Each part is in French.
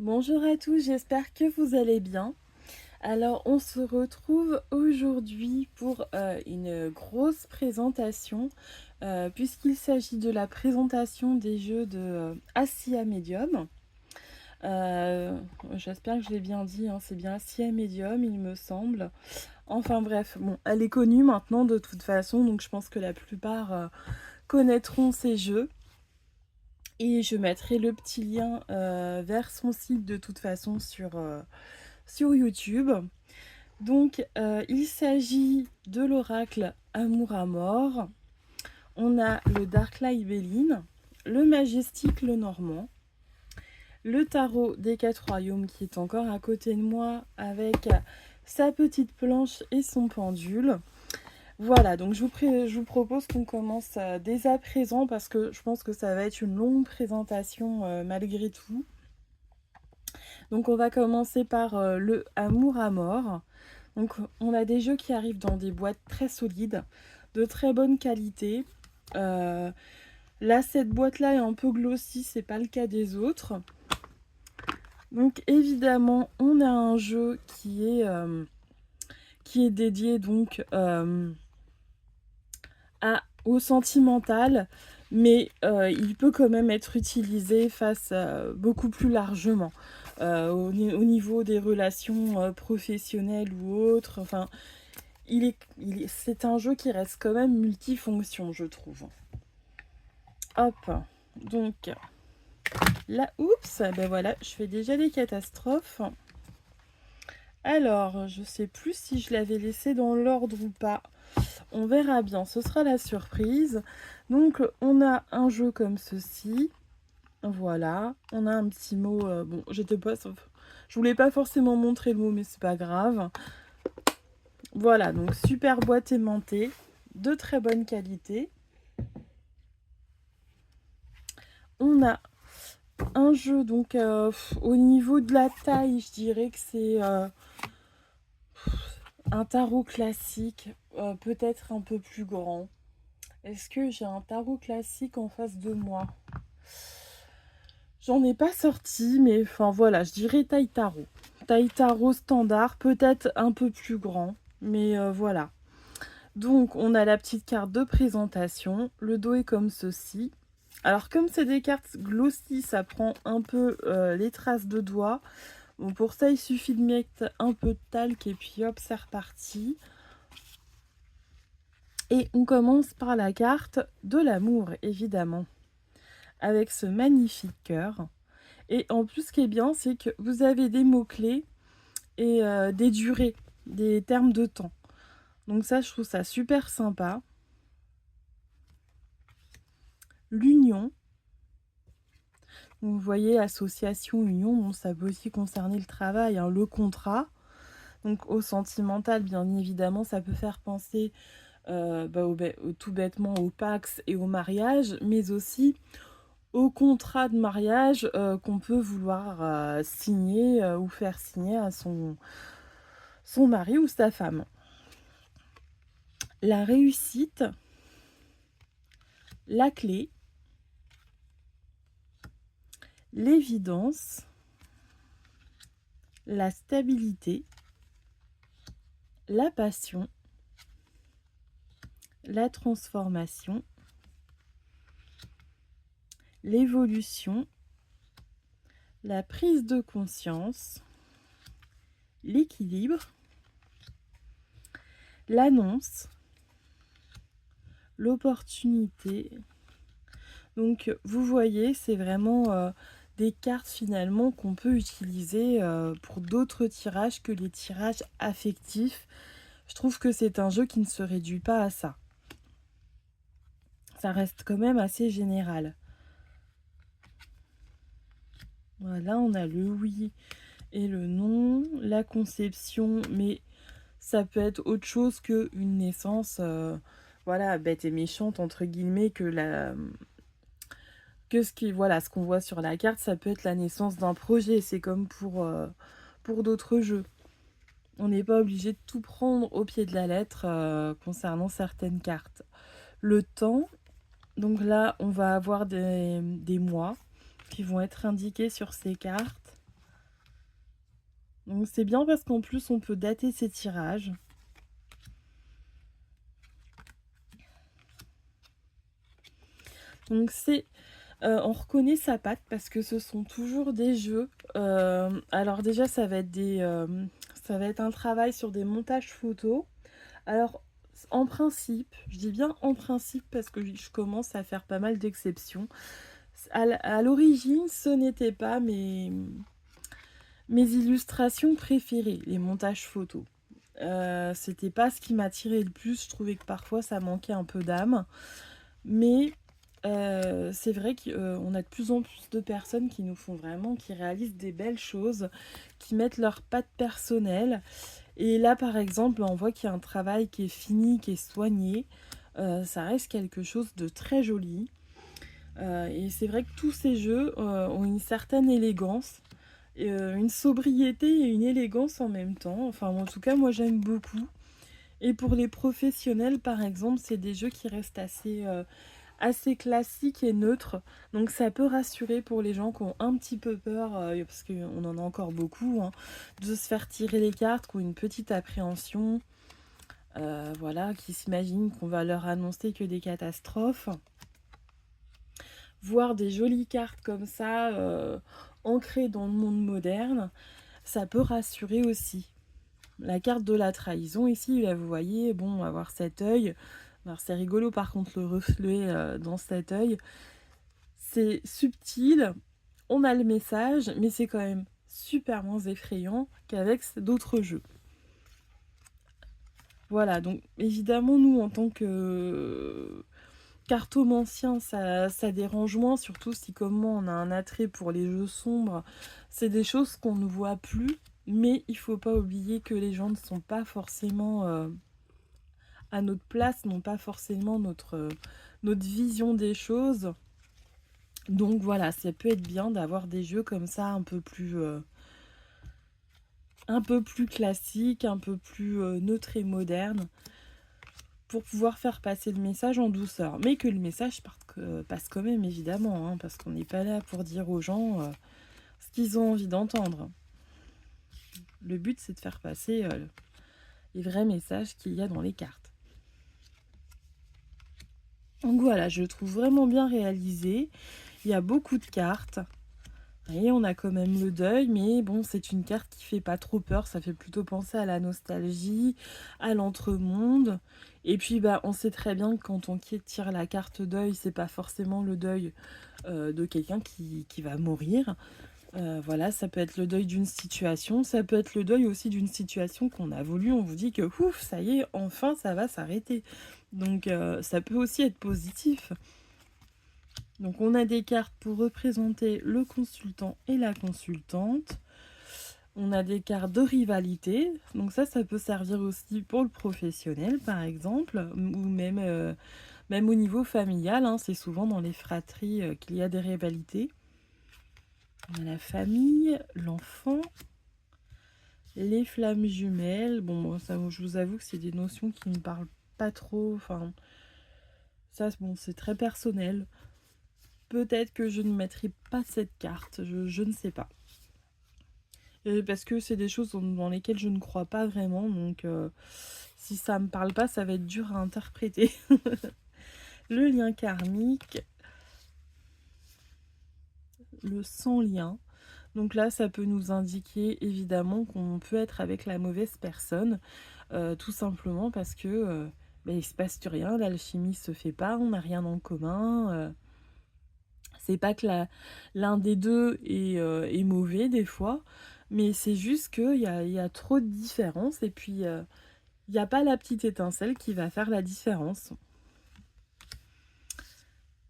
Bonjour à tous, j'espère que vous allez bien. Alors, on se retrouve aujourd'hui pour une grosse présentation, puisqu'il s'agit de la présentation des jeux de Assia Medium. Euh, J'espère que je l'ai bien dit, hein, c'est bien Assia Medium, il me semble. Enfin bref, bon, elle est connue maintenant de toute façon, donc je pense que la plupart connaîtront ces jeux. Et je mettrai le petit lien vers son site de toute façon sur YouTube. Donc, il s'agit de l'oracle Amour à mort. On a le Dark Libelline, le Majestic le Normand, le tarot des quatre royaumes qui est encore à côté de moi avec sa petite planche et son pendule. Voilà, donc je vous propose qu'on commence dès à présent parce que je pense que ça va être une longue présentation malgré tout. Donc on va commencer par le Amour à mort. Donc on a des jeux qui arrivent dans des boîtes très solides, de très bonne qualité. Euh, Là cette boîte là est un peu glossy, c'est pas le cas des autres. Donc évidemment on a un jeu qui est dédié donc au sentimental, mais il peut quand même être utilisé face beaucoup plus largement. Au niveau des relations professionnelles ou autres, enfin c'est un jeu qui reste quand même multifonction, je trouve. Hop, donc là, oups, ben voilà, je fais déjà des catastrophes. Alors, je sais plus si je l'avais laissé dans l'ordre ou pas. On verra bien, ce sera la surprise. Donc, on a un jeu comme ceci. Voilà, on a un petit mot. Bon, j'étais pas. Je voulais pas forcément montrer le mot, mais c'est pas grave. Voilà, donc super boîte aimantée, de très bonne qualité. On a un jeu, donc au niveau de la taille, je dirais que c'est un tarot classique, peut-être un peu plus grand. Est-ce que j'ai un tarot classique en face de moi? J'en ai pas sorti, mais enfin voilà, je dirais taille tarot. Taille tarot standard, peut-être un peu plus grand, mais voilà. Donc on a la petite carte de présentation, le dos est comme ceci. Alors comme c'est des cartes glossy, ça prend un peu les traces de doigts. Bon, pour ça il suffit de mettre un peu de talc et puis hop, c'est reparti. Et on commence par la carte de l'amour, évidemment, avec ce magnifique cœur. Et en plus, ce qui est bien, c'est que vous avez des mots-clés et des durées, des termes de temps. Donc ça, je trouve ça super sympa. L'union. Vous voyez, association, union, bon, ça peut aussi concerner le travail, hein, le contrat. Donc au sentimental, bien évidemment, ça peut faire penser tout bêtement au Pax et au mariage, mais aussi au contrat de mariage qu'on peut vouloir signer ou faire signer à son mari ou sa femme. La réussite, la clé, l'évidence, la stabilité, la passion, la transformation, l'évolution, la prise de conscience, l'équilibre, l'annonce, l'opportunité. Donc vous voyez, c'est vraiment des cartes finalement qu'on peut utiliser pour d'autres tirages que les tirages affectifs. Je trouve que c'est un jeu qui ne se réduit pas à ça. Ça reste quand même assez général. Voilà, on a le oui et le non, la conception, mais ça peut être autre chose qu'une naissance, voilà, bête et méchante, entre guillemets, ce qu'on voit sur la carte, ça peut être la naissance d'un projet. C'est comme pour d'autres jeux. On n'est pas obligé de tout prendre au pied de la lettre concernant certaines cartes. Le temps, donc là, on va avoir des mois qui vont être indiqués sur ces cartes. Donc c'est bien parce qu'en plus on peut dater ses tirages. Donc on reconnaît sa patte parce que ce sont toujours des jeux. Alors déjà ça va être un travail sur des montages photos. Alors en principe, je dis bien en principe parce que je commence à faire pas mal d'exceptions. À l'origine, ce n'était pas mes illustrations préférées, les montages photos. C'était pas ce qui m'attirait le plus. Je trouvais que parfois ça manquait un peu d'âme. Mais c'est vrai qu'on a de plus en plus de personnes qui nous font vraiment, qui réalisent des belles choses, qui mettent leur patte personnelle. Et là, par exemple, on voit qu'il y a un travail qui est fini, qui est soigné. Ça reste quelque chose de très joli. Et c'est vrai que tous ces jeux ont une certaine élégance, une sobriété et une élégance en même temps. Enfin, en tout cas, moi j'aime beaucoup. Et pour les professionnels, par exemple, c'est des jeux qui restent assez classiques et neutres. Donc ça peut rassurer pour les gens qui ont un petit peu peur, parce qu'on en a encore beaucoup, hein, de se faire tirer les cartes, qui ont une petite appréhension, voilà, qui s'imaginent qu'on va leur annoncer que des catastrophes. Voir des jolies cartes comme ça, ancrées dans le monde moderne, ça peut rassurer aussi. La carte de la trahison ici, là, vous voyez, bon, on va voir cet œil. Alors c'est rigolo par contre le reflet dans cet œil. C'est subtil, on a le message, mais c'est quand même super moins effrayant qu'avec d'autres jeux. Voilà, donc évidemment nous en tant que cartomancien, ça dérange moins, surtout si comme moi on a un attrait pour les jeux sombres. C'est des choses qu'on ne voit plus, mais il faut pas oublier que les gens ne sont pas forcément à notre place, n'ont pas forcément notre vision des choses. Donc voilà, ça peut être bien d'avoir des jeux comme ça un peu plus classiques, un peu plus neutres et modernes, pour pouvoir faire passer le message en douceur. Mais que le message passe quand même, évidemment, hein, parce qu'on n'est pas là pour dire aux gens ce qu'ils ont envie d'entendre. Le but, c'est de faire passer les vrais messages qu'il y a dans les cartes. Donc voilà, je le trouve vraiment bien réalisé. Il y a beaucoup de cartes. Et on a quand même le deuil, mais bon, c'est une carte qui fait pas trop peur, ça fait plutôt penser à la nostalgie, à l'entremonde. Et puis bah on sait très bien que quand on tire la carte deuil, c'est pas forcément le deuil de quelqu'un qui va mourir. Voilà, ça peut être le deuil d'une situation, ça peut être le deuil aussi d'une situation qu'on a voulu, on vous dit que ouf, ça y est, enfin ça va s'arrêter. Donc ça peut aussi être positif. Donc on a des cartes pour représenter le consultant et la consultante. On a des cartes de rivalité. Donc ça peut servir aussi pour le professionnel par exemple, ou même au niveau familial, hein. C'est souvent dans les fratries qu'il y a des rivalités. On a la famille, l'enfant, les flammes jumelles. Bon, ça, je vous avoue que c'est des notions qui ne me parlent pas trop. Enfin, ça, bon, c'est très personnel. Peut-être que je ne mettrai pas cette carte, je ne sais pas. Parce que c'est des choses dans lesquelles je ne crois pas vraiment, donc si ça me parle pas, ça va être dur à interpréter. Le lien karmique, le sans-lien. Donc là, ça peut nous indiquer évidemment qu'on peut être avec la mauvaise personne, tout simplement parce que il se passe rien, l'alchimie se fait pas, on n'a rien en commun. C'est pas que l'un des deux est mauvais des fois, mais c'est juste qu'il y a trop de différences et puis il n'y a pas la petite étincelle qui va faire la différence.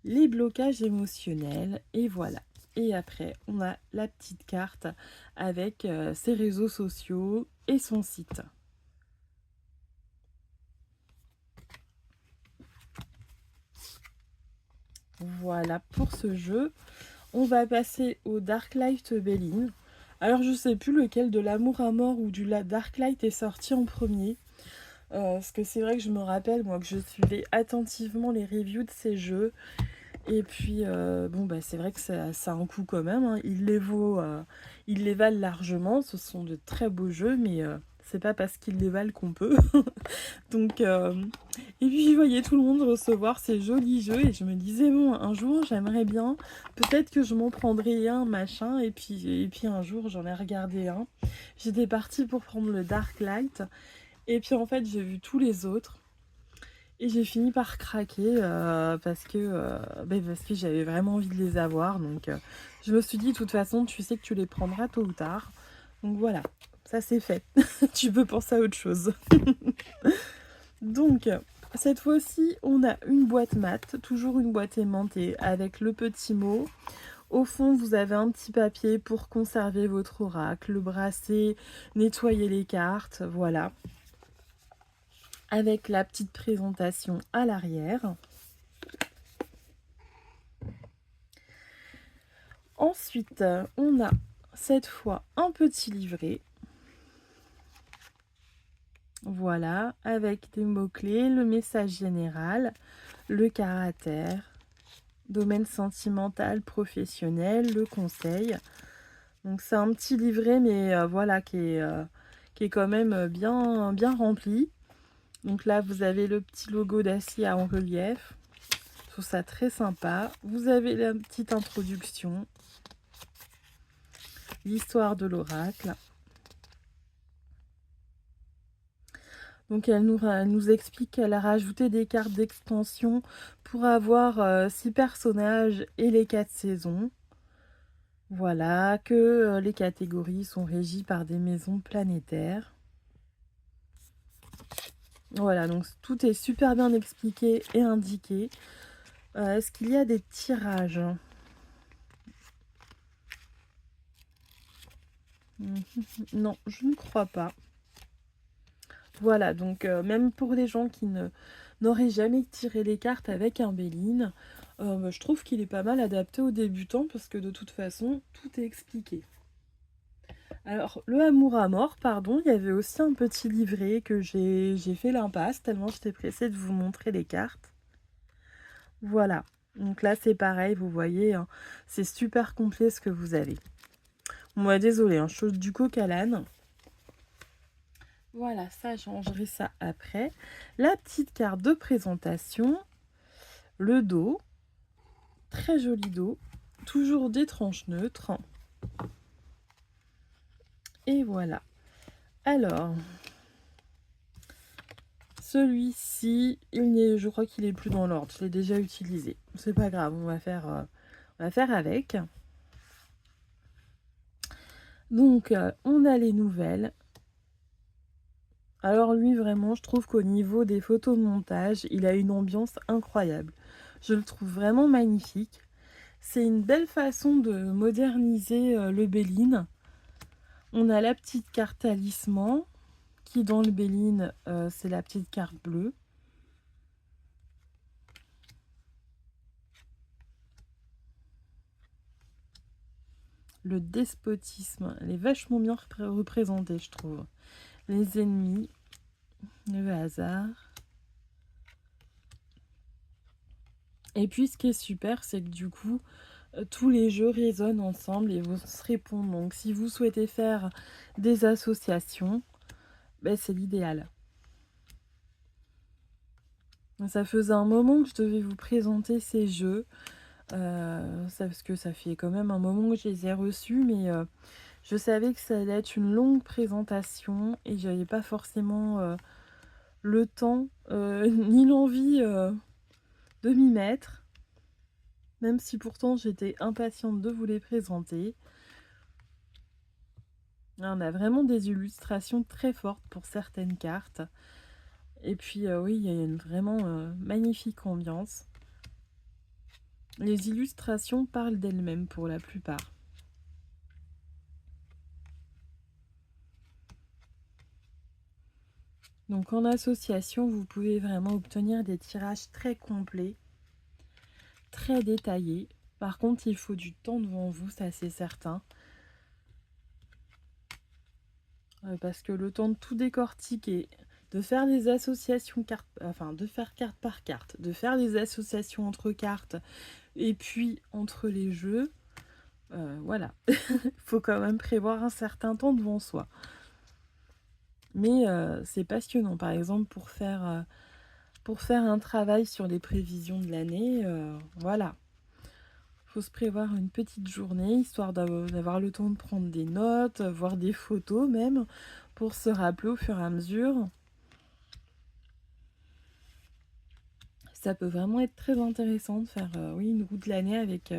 Les blocages émotionnels, et voilà. Et après, on a la petite carte avec ses réseaux sociaux et son site. Voilà pour ce jeu. On va passer au Darklight Belline. Alors je sais plus lequel de l'amour à mort ou du Darklight est sorti en premier. Parce que c'est vrai que je me rappelle moi que je suivais attentivement les reviews de ces jeux. Et puis bon bah c'est vrai que ça a un coût quand même, hein. Il ils les valent largement. Ce sont de très beaux jeux, mais c'est pas parce qu'ils les valent qu'on peut. Donc, et puis je voyais tout le monde recevoir ces jolis jeux et je me disais, bon, un jour j'aimerais bien, peut-être que je m'en prendrai un, machin, et puis un jour j'en ai regardé un. J'étais partie pour prendre le Dark Light, et puis en fait j'ai vu tous les autres. Et j'ai fini par craquer parce que j'avais vraiment envie de les avoir. Donc je me suis dit, de toute façon, tu sais que tu les prendras tôt ou tard. Donc voilà, ça c'est fait. Tu peux penser à autre chose. Donc cette fois-ci, on a une boîte mate, toujours une boîte aimantée avec le petit mot. Au fond, vous avez un petit papier pour conserver votre oracle, le brasser, nettoyer les cartes, voilà. Avec la petite présentation à l'arrière. Ensuite, on a cette fois un petit livret. Voilà, avec des mots-clés, le message général, le caractère, domaine sentimental, professionnel, le conseil. Donc c'est un petit livret, mais voilà, qui est quand même bien rempli. Donc là, vous avez le petit logo d'acier en relief. Je trouve ça très sympa. Vous avez la petite introduction. L'histoire de l'oracle. Donc elle nous explique qu'elle a rajouté des cartes d'extension pour avoir 6 personnages et les 4 saisons. Voilà, que les catégories sont régies par des maisons planétaires. Voilà, donc tout est super bien expliqué et indiqué. Est-ce qu'il y a des tirages? Non, je ne crois pas. Voilà, donc même pour les gens qui n'auraient jamais tiré les cartes avec un Béline, je trouve qu'il est pas mal adapté aux débutants parce que de toute façon, tout est expliqué. Alors, le amour à mort, pardon, il y avait aussi un petit livret que j'ai fait l'impasse tellement j'étais pressée de vous montrer les cartes. Voilà, donc là c'est pareil, vous voyez, hein, c'est super complet ce que vous avez. Moi, désolée, hein, chose du coq à l'âne. Voilà, ça, j'enleverai ça après. La petite carte de présentation, le dos, très joli dos, toujours des tranches neutres. Et voilà. Alors, celui-ci, je crois qu'il est plus dans l'ordre, je l'ai déjà utilisé. C'est pas grave, on va faire avec. Donc, on a les nouvelles. Alors lui, vraiment, je trouve qu'au niveau des photomontages, il a une ambiance incroyable. Je le trouve vraiment magnifique. C'est une belle façon de moderniser le Béline. On a la petite carte talisman, qui dans le Béline, c'est la petite carte bleue. Le despotisme, elle est vachement bien représentée, je trouve. Les ennemis, le hasard. Et puis ce qui est super, c'est que du coup, tous les jeux résonnent ensemble et vont se répondre. Donc si vous souhaitez faire des associations, ben, c'est l'idéal. Ça faisait un moment que je devais vous présenter ces jeux. Parce que ça fait quand même un moment que je les ai reçus, mais je savais que ça allait être une longue présentation et j'avais pas forcément le temps ni l'envie de m'y mettre, même si pourtant j'étais impatiente de vous les présenter. On a vraiment des illustrations très fortes pour certaines cartes. Et puis oui, il y a une vraiment magnifique ambiance. Les illustrations parlent d'elles-mêmes pour la plupart. Donc en association, vous pouvez vraiment obtenir des tirages très complets, très détaillés. Par contre, il faut du temps devant vous, ça c'est certain. Parce que le temps de tout décortiquer, de faire des associations de faire carte par carte, de faire des associations entre cartes et puis entre les jeux, Voilà, il faut quand même prévoir un certain temps devant soi. Mais c'est passionnant, par exemple, pour faire un travail sur les prévisions de l'année, voilà. Il faut se prévoir une petite journée, histoire d'avoir le temps de prendre des notes, voir des photos même, pour se rappeler au fur et à mesure. Ça peut vraiment être très intéressant de faire oui, une roue de l'année avec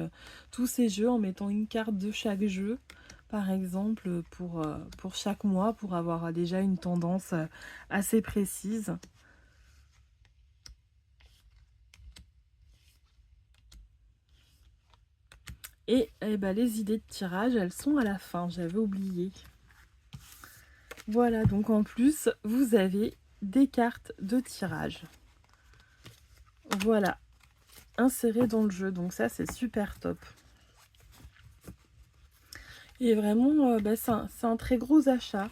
tous ces jeux, en mettant une carte de chaque jeu, par exemple, pour chaque mois, pour avoir déjà une tendance assez précise. Et ben, les idées de tirage, elles sont à la fin, j'avais oublié. Voilà, donc en plus, vous avez des cartes de tirage. Voilà, insérées dans le jeu, donc ça c'est super top. Et vraiment, bah, c'est un très gros achat.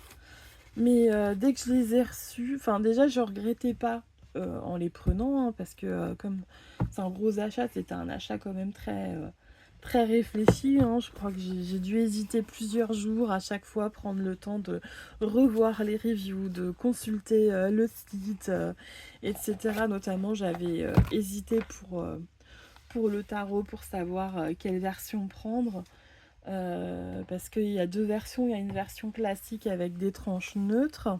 Mais dès que je les ai reçus, enfin déjà je regrettais pas en les prenant, hein, parce que comme c'est un gros achat, c'était un achat quand même très réfléchi, hein. Je crois que j'ai dû hésiter plusieurs jours à chaque fois, prendre le temps de revoir les reviews, de consulter le site, etc. Notamment j'avais hésité pour le tarot, pour savoir quelle version prendre. Parce qu'il y a deux versions, il y a une version classique avec des tranches neutres,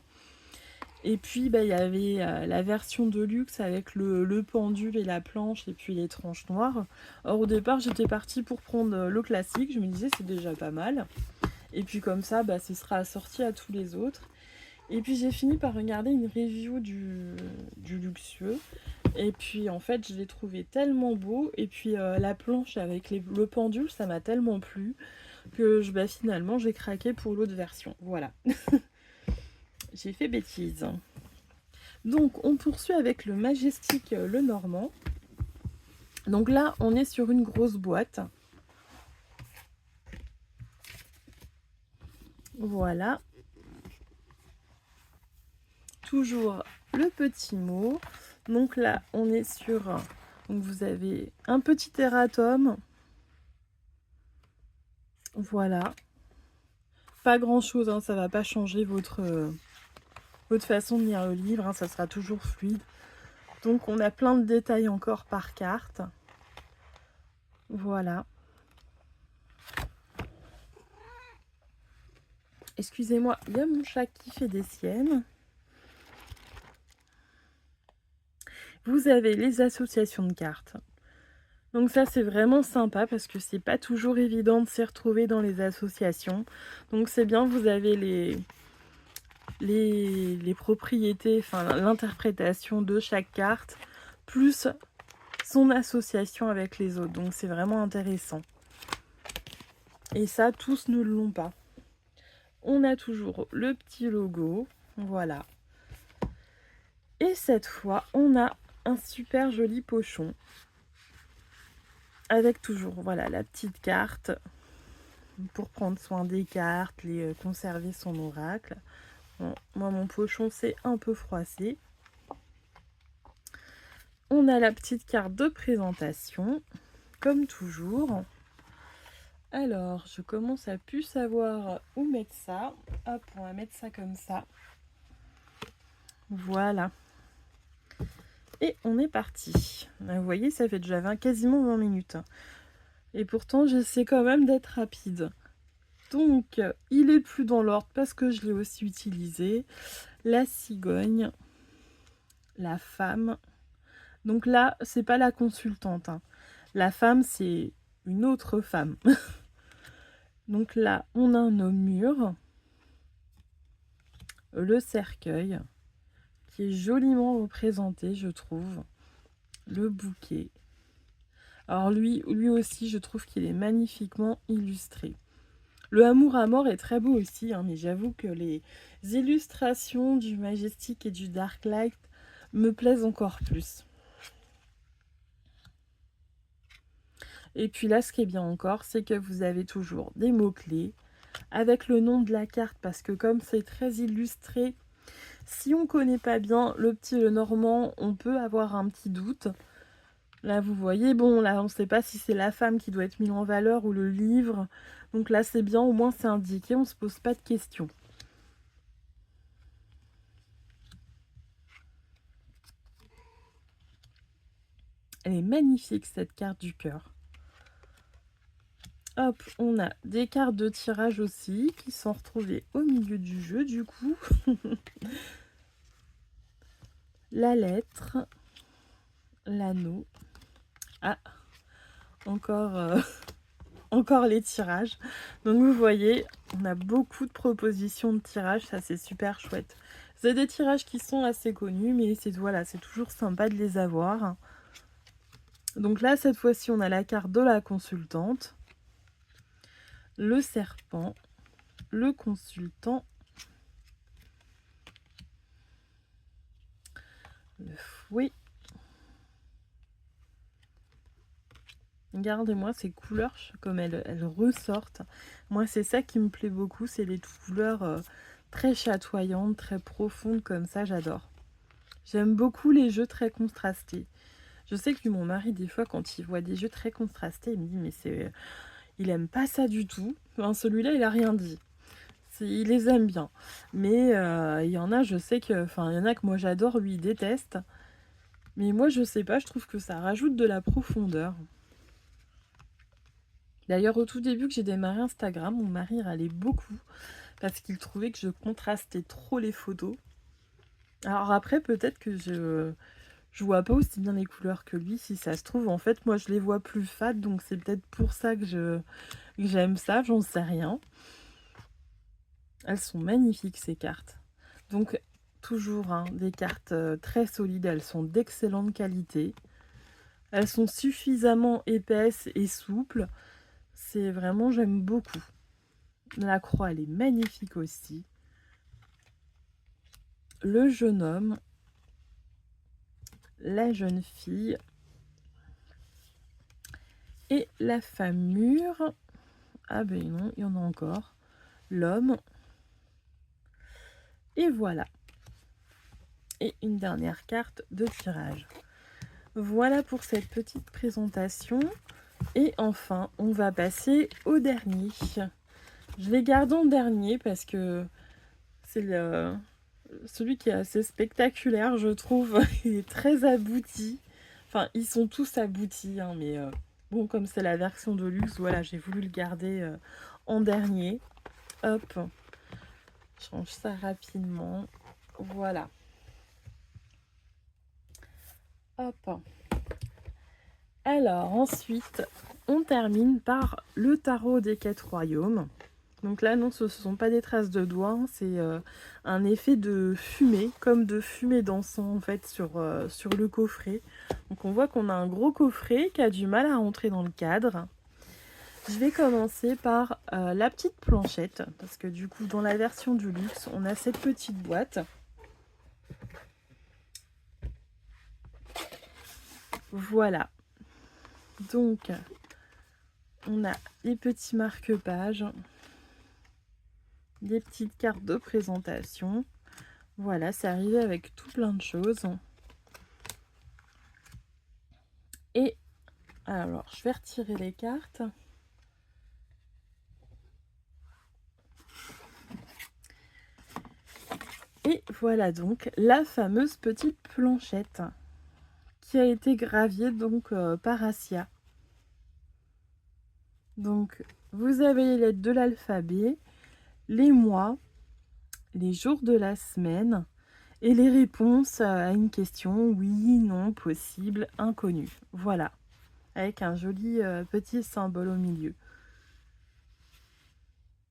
et puis bah, il y avait la version de luxe avec le pendule et la planche et puis les tranches noires. Or au départ j'étais partie pour prendre le classique, je me disais c'est déjà pas mal, et puis comme ça bah, ce sera assorti à tous les autres. Et puis j'ai fini par regarder une review du luxueux, et puis en fait je l'ai trouvé tellement beau, et puis la planche avec le pendule ça m'a tellement plu que bah, finalement j'ai craqué pour l'autre version. Voilà, j'ai fait bêtise. Donc on poursuit avec le Majestic le Normand. Donc là on est sur une grosse boîte. Voilà. Toujours le petit mot. Donc là on est sur... Donc vous avez un petit erratum. Voilà. Pas grand chose, hein, ça va pas changer votre façon de lire le livre, hein, ça sera toujours fluide. Donc on a plein de détails encore par carte. Voilà. Excusez-moi, il y a mon chat qui fait des siennes. Vous avez les associations de cartes. Donc ça c'est vraiment sympa parce que c'est pas toujours évident de s'y retrouver dans les associations. Donc c'est bien, vous avez les propriétés, enfin l'interprétation de chaque carte, plus son association avec les autres. Donc c'est vraiment intéressant. Et ça, tous ne l'ont pas. On a toujours le petit logo, voilà. Et cette fois, on a un super joli pochon. Avec toujours, voilà, la petite carte pour prendre soin des cartes, les conserver son oracle. Bon, moi, mon pochon, c'est un peu froissé. On a la petite carte de présentation, comme toujours. Alors, je commence à plus savoir où mettre ça. Hop, on va mettre ça comme ça. Voilà. Et on est parti. Vous voyez, ça fait déjà quasiment 20 minutes. Et pourtant, j'essaie quand même d'être rapide. Donc, il est plus dans l'ordre parce que je l'ai aussi utilisé. La cigogne, la femme. Donc là, c'est pas la consultante, hein. La femme, c'est une autre femme. Donc là, on a un mur, le cercueil, qui est joliment représenté, je trouve. Le bouquet. Alors lui aussi, je trouve qu'il est magnifiquement illustré. Le Amour à mort est très beau aussi, hein, mais j'avoue que les illustrations du Majestic et du Darklight me plaisent encore plus. Et puis là, ce qui est bien encore, c'est que vous avez toujours des mots-clés avec le nom de la carte, parce que comme c'est très illustré, si on ne connaît pas bien le petit Lenormand, on peut avoir un petit doute. Là, vous voyez, bon, là, on ne sait pas si c'est la femme qui doit être mise en valeur ou le livre. Donc là, c'est bien, au moins c'est indiqué, on ne se pose pas de questions. Elle est magnifique, cette carte du cœur. Hop, on a des cartes de tirage aussi, qui sont retrouvées au milieu du jeu, du coup. La lettre, l'anneau. Ah, encore, encore les tirages. Donc vous voyez, on a beaucoup de propositions de tirages, ça c'est super chouette. C'est des tirages qui sont assez connus, mais c'est voilà, c'est toujours sympa de les avoir. Donc là, cette fois-ci, on a la carte de la consultante, le serpent, le consultant, le fouet. Regardez-moi ces couleurs, comme elles ressortent. Moi, c'est ça qui me plaît beaucoup, c'est les couleurs très chatoyantes, très profondes comme ça, j'adore. J'aime beaucoup les jeux très contrastés. Je sais que mon mari, des fois, quand il voit des jeux très contrastés, il me dit, mais il aime pas ça du tout. Enfin, celui-là, il a rien dit. Il les aime bien. Mais il y en a, je sais que... Enfin, il y en a que moi j'adore, lui, il déteste. Mais moi, je sais pas, je trouve que ça rajoute de la profondeur. D'ailleurs, au tout début que j'ai démarré Instagram, mon mari râlait beaucoup parce qu'il trouvait que je contrastais trop les photos. Alors après, peut-être que je vois pas aussi bien les couleurs que lui, si ça se trouve. En fait, moi, je les vois plus fades, donc c'est peut-être pour ça que j'aime ça, j'en sais rien. Elles sont magnifiques, ces cartes. Donc, toujours hein, des cartes très solides, elles sont d'excellente qualité. Elles sont suffisamment épaisses et souples. C'est vraiment, j'aime beaucoup. La croix, elle est magnifique aussi. Le jeune homme, la jeune fille et la femme mûre. Ah ben non, il y en a encore. L'homme. Et voilà. Et une dernière carte de tirage. Voilà pour cette petite présentation. Et enfin, on va passer au dernier. Je les garde en dernier parce que c'est celui qui est assez spectaculaire, je trouve. Il est très abouti. Enfin, ils sont tous aboutis, hein, mais bon, comme c'est la version de luxe, voilà, j'ai voulu le garder en dernier. Hop, je change ça rapidement. Voilà. Hop. Alors, ensuite, on termine par le tarot des 4 royaumes. Donc là, non, ce ne sont pas des traces de doigts, hein, c'est un effet de fumée, comme de fumée d'encens en fait sur le coffret. Donc on voit qu'on a un gros coffret qui a du mal à rentrer dans le cadre. Je vais commencer par la petite planchette, parce que du coup, dans la version du luxe, on a cette petite boîte. Voilà. Donc, on a les petits marque-pages, des petites cartes de présentation. Voilà, c'est arrivé avec tout plein de choses. Et alors, je vais retirer les cartes. Et voilà donc la fameuse petite planchette qui a été graviée donc par Assia. Donc, vous avez les lettres de l'alphabet, les mois, les jours de la semaine et les réponses à une question oui, non, possible, inconnu. Voilà, avec un joli petit symbole au milieu.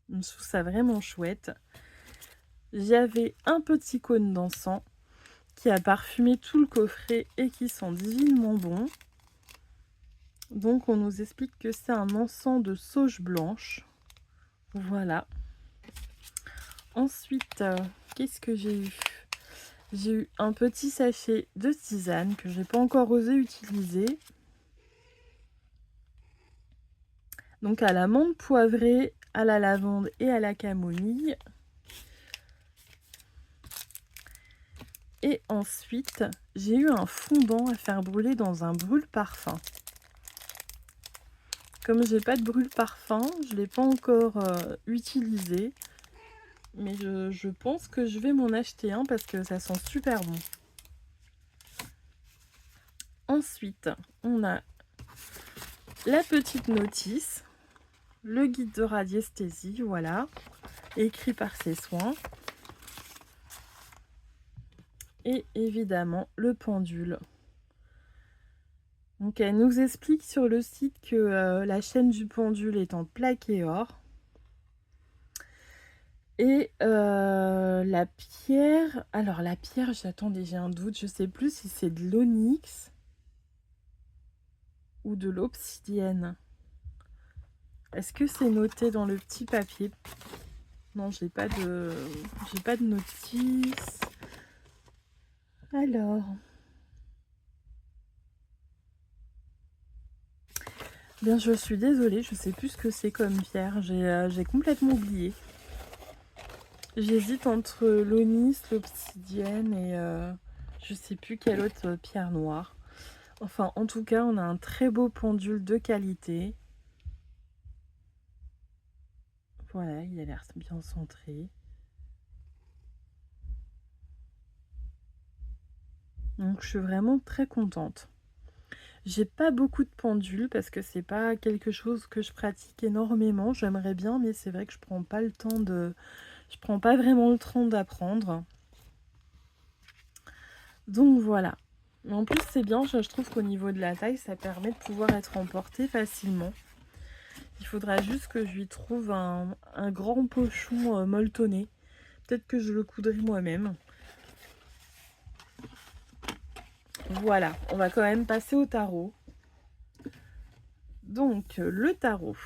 Je trouve ça vraiment chouette. J'avais un petit cône d'encens qui a parfumé tout le coffret et qui sent divinement bon. Donc on nous explique que c'est un encens de sauge blanche. Voilà. Ensuite, qu'est-ce que j'ai eu? J'ai eu un petit sachet de tisane que j'ai pas encore osé utiliser. Donc à la menthe poivrée, à la lavande et à la camomille. Et ensuite, j'ai eu un fondant à faire brûler dans un brûle-parfum. Comme j'ai pas de brûle-parfum, je l'ai pas encore utilisé. Mais je pense que je vais m'en acheter un parce que ça sent super bon. Ensuite, on a la petite notice, le guide de radiesthésie, voilà, écrit par Ses Soins. Et évidemment, le pendule. Donc elle nous explique sur le site que la chaîne du pendule est en plaqué or. Et la pierre... Alors la pierre, j'attendais, j'ai un doute, je sais plus si c'est de l'onyx ou de l'obsidienne. Est-ce que c'est noté dans le petit papier? Non, j'ai pas de notice. Alors... Bien, je suis désolée, je sais plus ce que c'est comme pierre, j'ai complètement oublié. J'hésite entre l'onyx, l'obsidienne et je sais plus quelle autre pierre noire. Enfin, en tout cas, on a un très beau pendule de qualité. Voilà, il a l'air bien centré. Donc, je suis vraiment très contente. J'ai pas beaucoup de pendules parce que c'est pas quelque chose que je pratique énormément. J'aimerais bien, mais c'est vrai que je prends pas le temps de... Je prends pas vraiment le temps d'apprendre. Donc voilà. En plus, c'est bien, je trouve qu'au niveau de la taille, ça permet de pouvoir être emporté facilement. Il faudra juste que je lui trouve un grand pochon molletonné. Peut-être que je le coudrai moi-même. Voilà, on va quand même passer au tarot. Donc, le tarot.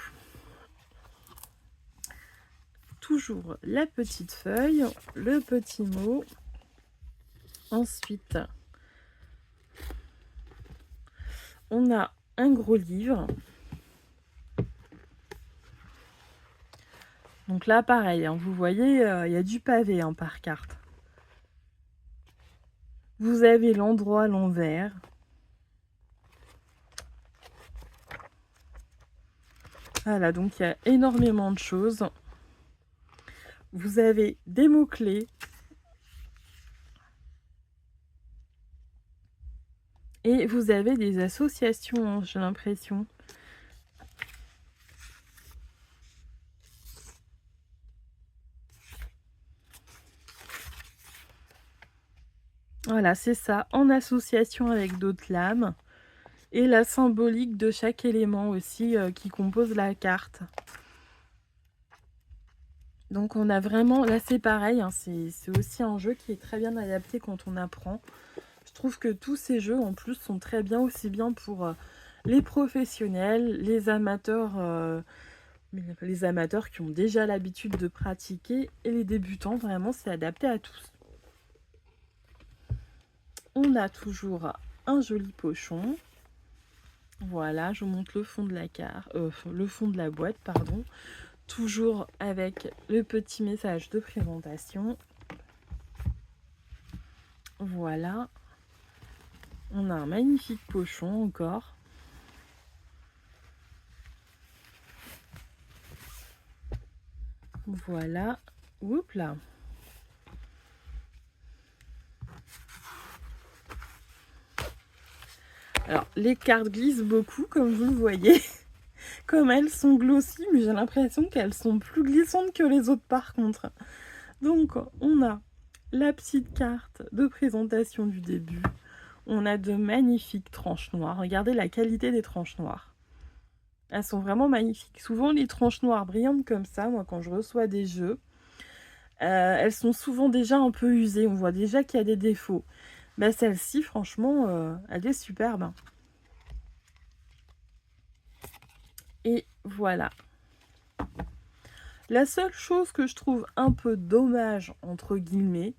Toujours la petite feuille, le petit mot. Ensuite, on a un gros livre. Donc là, pareil, hein, vous voyez, il y a du pavé hein, par carte. Vous avez l'endroit à l'envers. Voilà, donc il y a énormément de choses. Vous avez des mots-clés. Et vous avez des associations, hein, j'ai l'impression. Voilà, c'est ça, en association avec d'autres lames. Et la symbolique de chaque élément aussi qui compose la carte. Donc on a vraiment, là c'est pareil, hein, c'est aussi un jeu qui est très bien adapté quand on apprend. Je trouve que tous ces jeux en plus sont très bien, aussi bien pour les professionnels, les amateurs qui ont déjà l'habitude de pratiquer et les débutants, vraiment c'est adapté à tous. On a toujours un joli pochon. Voilà, je vous montre le fond de la le fond de la boîte, pardon. Toujours avec le petit message de présentation. Voilà. On a un magnifique pochon encore. Voilà. Oups là. Alors, les cartes glissent beaucoup, comme vous le voyez. Comme elles sont glossy, mais j'ai l'impression qu'elles sont plus glissantes que les autres par contre. Donc, on a la petite carte de présentation du début. On a de magnifiques tranches noires. Regardez la qualité des tranches noires. Elles sont vraiment magnifiques. Souvent, les tranches noires brillantes comme ça, moi, quand je reçois des jeux, elles sont souvent déjà un peu usées. On voit déjà qu'il y a des défauts. Mais celle-ci, franchement, elle est superbe. Et voilà. La seule chose que je trouve un peu dommage, entre guillemets,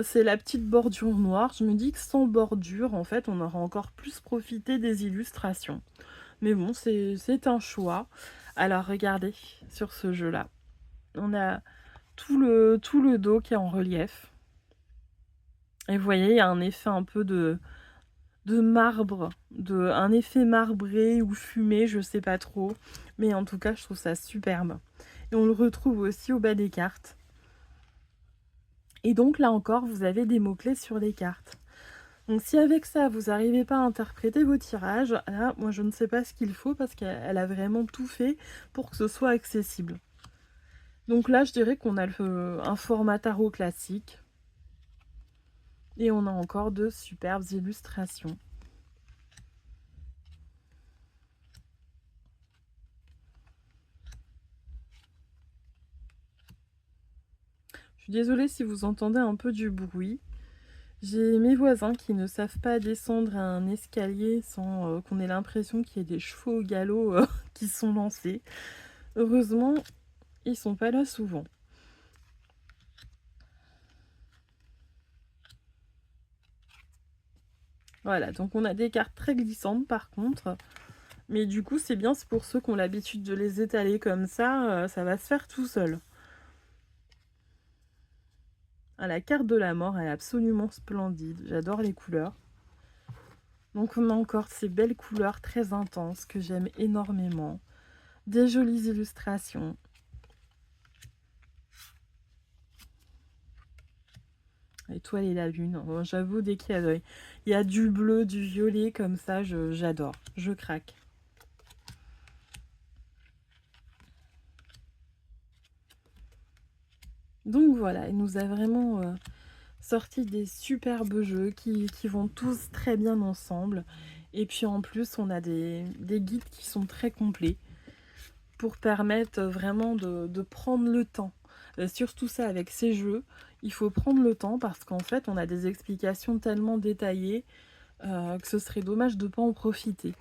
c'est la petite bordure noire. Je me dis que sans bordure, en fait, on aura encore plus profité des illustrations. Mais bon, c'est un choix. Alors, regardez, sur ce jeu-là, on a tout le dos qui est en relief. Et vous voyez, il y a un effet un peu de marbre, un effet marbré ou fumé, je sais pas trop. Mais en tout cas, je trouve ça superbe. Et on le retrouve aussi au bas des cartes. Et donc là encore, vous avez des mots-clés sur les cartes. Donc si avec ça, vous n'arrivez pas à interpréter vos tirages, là, moi je ne sais pas ce qu'il faut parce qu'elle a vraiment tout fait pour que ce soit accessible. Donc là, je dirais qu'on a un format tarot classique. Et on a encore de superbes illustrations. Je suis désolée si vous entendez un peu du bruit. J'ai mes voisins qui ne savent pas descendre un escalier sans qu'on ait l'impression qu'il y ait des chevaux au galop qui sont lancés. Heureusement, ils sont pas là souvent. Voilà, donc on a des cartes très glissantes par contre. Mais du coup, c'est bien, c'est pour ceux qui ont l'habitude de les étaler comme ça va se faire tout seul. Ah, la carte de la mort, elle est absolument splendide. J'adore les couleurs. Donc on a encore ces belles couleurs très intenses que j'aime énormément. Des jolies illustrations. L'étoile et la lune. J'avoue, dès qu'il y a du bleu, du violet comme ça, j'adore. Je craque. Donc voilà, il nous a vraiment sorti des superbes jeux qui vont tous très bien ensemble. Et puis en plus, on a des guides qui sont très complets pour permettre vraiment de prendre le temps. Surtout ça avec ces jeux, il faut prendre le temps parce qu'en fait, on a des explications tellement détaillées que ce serait dommage de ne pas en profiter.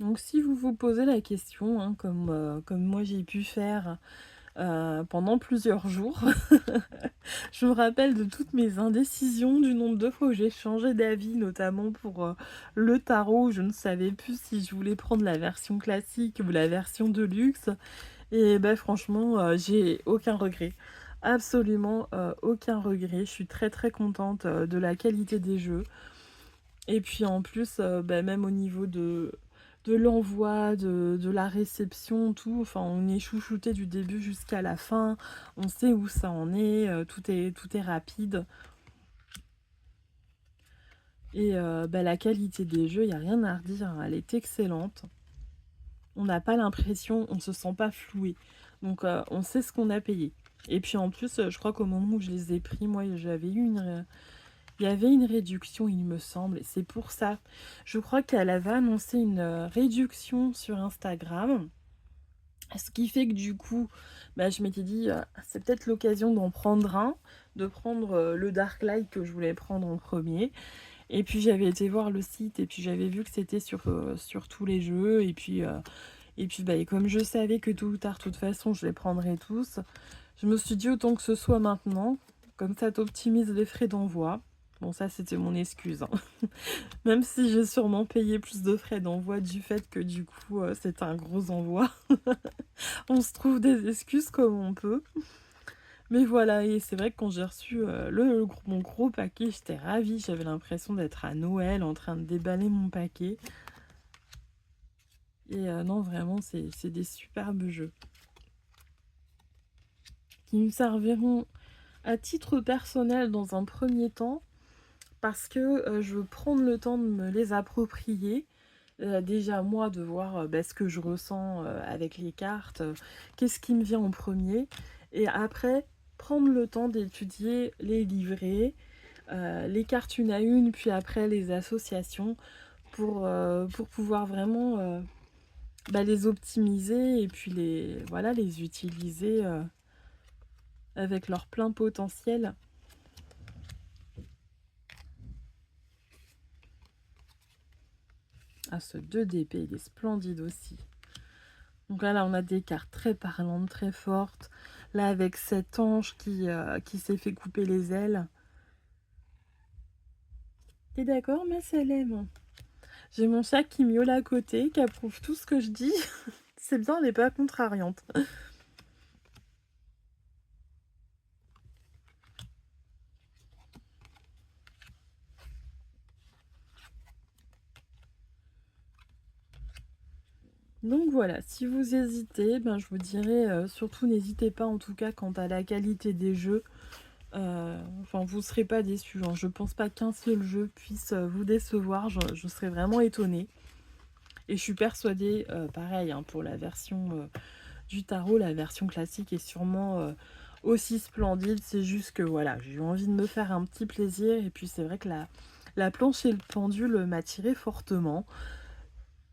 Donc si vous vous posez la question, hein, comme moi j'ai pu faire pendant plusieurs jours, je me rappelle de toutes mes indécisions, du nombre de fois où j'ai changé d'avis, notamment pour le tarot, où je ne savais plus si je voulais prendre la version classique ou la version de luxe. Et ben franchement, j'ai aucun regret. Absolument aucun regret. Je suis très très contente de la qualité des jeux. Et puis en plus, même au niveau de l'envoi, de la réception, tout, enfin on est chouchouté du début jusqu'à la fin, on sait où ça en est, tout est rapide. Et la qualité des jeux, il n'y a rien à redire, hein, elle est excellente. On n'a pas l'impression, on ne se sent pas floué. Donc on sait ce qu'on a payé. Et puis en plus, je crois qu'au moment où je les ai pris, moi j'avais eu il y avait une réduction, il me semble. C'est pour ça. Je crois qu'elle avait annoncé une réduction sur Instagram. Ce qui fait que du coup, je m'étais dit, c'est peut-être l'occasion d'en prendre un, de prendre le Dark Light que je voulais prendre en premier. Et puis j'avais été voir le site et puis j'avais vu que c'était sur tous les jeux. Et comme je savais que tôt ou tard, de toute façon, je les prendrais tous, je me suis dit autant que ce soit maintenant. Comme ça t'optimise les frais d'envoi. Bon, ça, c'était mon excuse, hein. Même si j'ai sûrement payé plus de frais d'envoi du fait que du coup, c'est un gros envoi. On se trouve des excuses comme on peut. Mais voilà, et c'est vrai que quand j'ai reçu mon gros paquet, j'étais ravie. J'avais l'impression d'être à Noël en train de déballer mon paquet. Et non, vraiment, c'est des superbes jeux. Qui me serviront à titre personnel dans un premier temps. Parce que je veux prendre le temps de me les approprier. Déjà moi de voir ce que je ressens avec les cartes, qu'est-ce qui me vient en premier. Et après, prendre le temps d'étudier les livrets, les cartes une à une, puis après les associations, pour pouvoir vraiment les optimiser et puis les utiliser avec leur plein potentiel. Ah, ce 2 d'épée, il est splendide aussi. Donc là, on a des cartes très parlantes, très fortes. Là, avec cet ange qui s'est fait couper les ailes. T'es d'accord, ma Salem? J'ai mon chat qui miaule à côté, qui approuve tout ce que je dis. C'est bien, elle n'est pas contrariante. Donc voilà, si vous hésitez, ben, je vous dirais, surtout n'hésitez pas en tout cas quant à la qualité des jeux. Enfin, vous ne serez pas déçus, hein. Je pense pas qu'un seul jeu puisse vous décevoir, je serais vraiment étonnée. Et je suis persuadée, pareil, hein, pour la version du tarot, la version classique est sûrement aussi splendide. C'est juste que voilà, j'ai eu envie de me faire un petit plaisir. Et puis c'est vrai que la planche et le pendule m'attiraient fortement.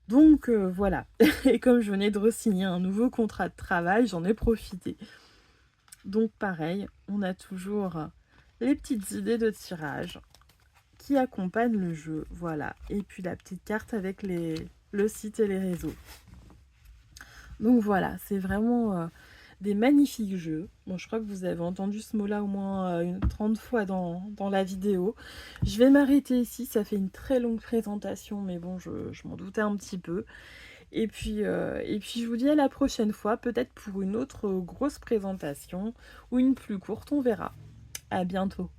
Donc voilà. Et comme je venais de re-signer un nouveau contrat de travail, j'en ai profité. Donc pareil, on a toujours les petites idées de tirage qui accompagnent le jeu. Voilà. Et puis la petite carte avec le site et les réseaux. Donc voilà, c'est vraiment des magnifiques jeux. Bon, je crois que vous avez entendu ce mot-là au moins 30 fois dans la vidéo. Je vais m'arrêter ici, ça fait une très longue présentation, mais bon, je m'en doutais un petit peu. Et puis je vous dis à la prochaine fois, peut-être pour une autre grosse présentation ou une plus courte, on verra. À bientôt.